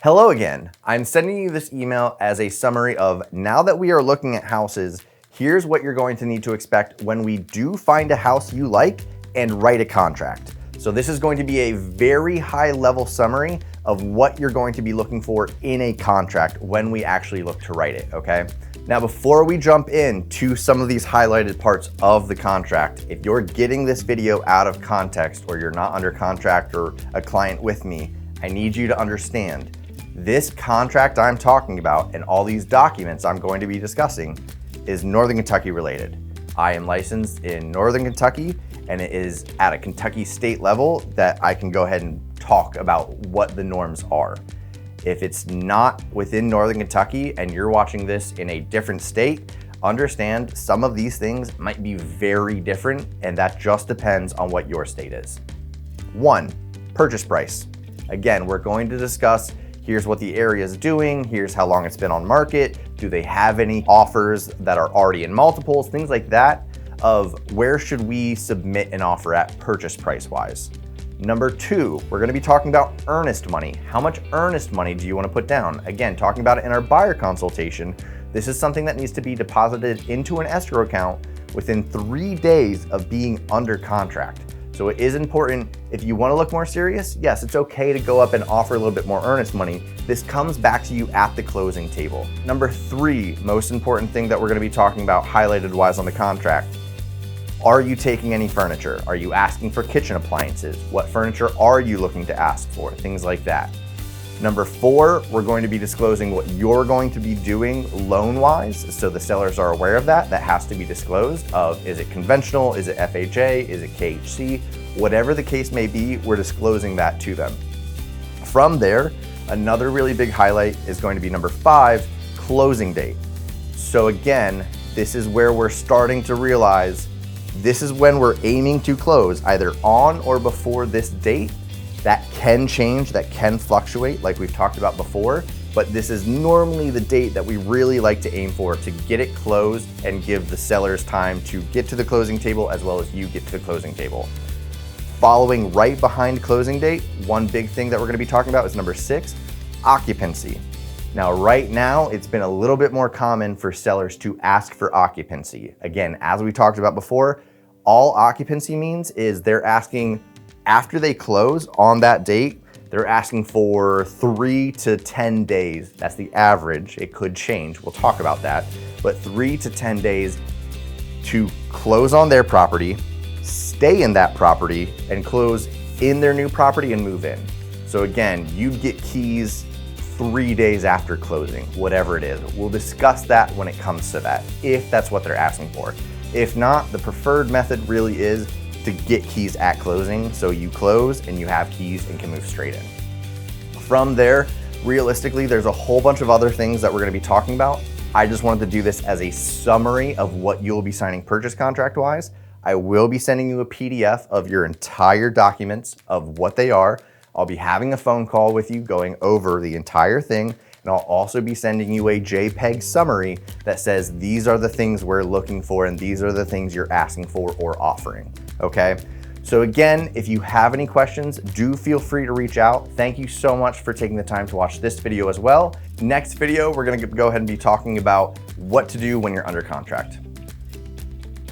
Hello again. I'm sending you this email as a summary of now that we are looking at houses, here's what you're going to need to expect when we do find a house you like and write a contract. So this is going to be a very high level summary of what you're going to be looking for in a contract when we actually look to write it, okay? Now, before we jump into some of these highlighted parts of the contract, if you're getting this video out of context or you're not under contract or a client with me, I need you to understand this contract I'm talking about and all these documents I'm going to be discussing is Northern Kentucky related. I am licensed in Northern Kentucky, and it is at a Kentucky state level that I can go ahead and talk about what the norms are. If it's not within Northern Kentucky and you're watching this in a different state, understand some of these things might be very different, and that just depends on what your state is. 1, purchase price. Again, we're going to discuss here's what the area is doing, here's how long it's been on market, do they have any offers that are already in multiples, things like that, of where should we submit an offer at purchase price wise. Number 2, we're gonna be talking about earnest money. How much earnest money do you wanna put down? Again, talking about it in our buyer consultation, this is something that needs to be deposited into an escrow account within 3 days of being under contract. So it is important, if you wanna look more serious, yes, it's okay to go up and offer a little bit more earnest money. This comes back to you at the closing table. Number 3, most important thing that we're gonna be talking about highlighted wise on the contract. Are you taking any furniture? Are you asking for kitchen appliances? What furniture are you looking to ask for? Things like that. Number 4, we're going to be disclosing what you're going to be doing loan-wise, so the sellers are aware of that. That has to be disclosed of, is it conventional, is it FHA, is it KHC? Whatever the case may be, we're disclosing that to them. From there, another really big highlight is going to be number 5, closing date. So again, this is where we're starting to realize this is when we're aiming to close, either on or before this date. That can change, that can fluctuate like we've talked about before, but this is normally the date that we really like to aim for to get it closed and give the sellers time to get to the closing table as well as you get to the closing table. Following right behind closing date, one big thing that we're gonna be talking about is number 6, occupancy. Now, right now, it's been a little bit more common for sellers to ask for occupancy. Again, as we talked about before, all occupancy means is they're asking after they close on that date, they're asking for 3 to 10 days. That's the average. It could change. We'll talk about that. But 3 to 10 days to close on their property, stay in that property, and close in their new property and move in. So again, you'd get keys 3 days after closing, whatever it is. We'll discuss that when it comes to that, if that's what they're asking for. If not, the preferred method really is to get keys at closing, so you close and you have keys and can move straight in. From there, realistically, there's a whole bunch of other things that we're gonna be talking about. I just wanted to do this as a summary of what you'll be signing purchase contract-wise. I will be sending you a PDF of your entire documents of what they are. I'll be having a phone call with you going over the entire thing, and I'll also be sending you a JPEG summary that says these are the things we're looking for and these are the things you're asking for or offering, okay? So again, if you have any questions, do feel free to reach out. Thank you so much for taking the time to watch this video as well. Next video, we're gonna go ahead and be talking about what to do when you're under contract.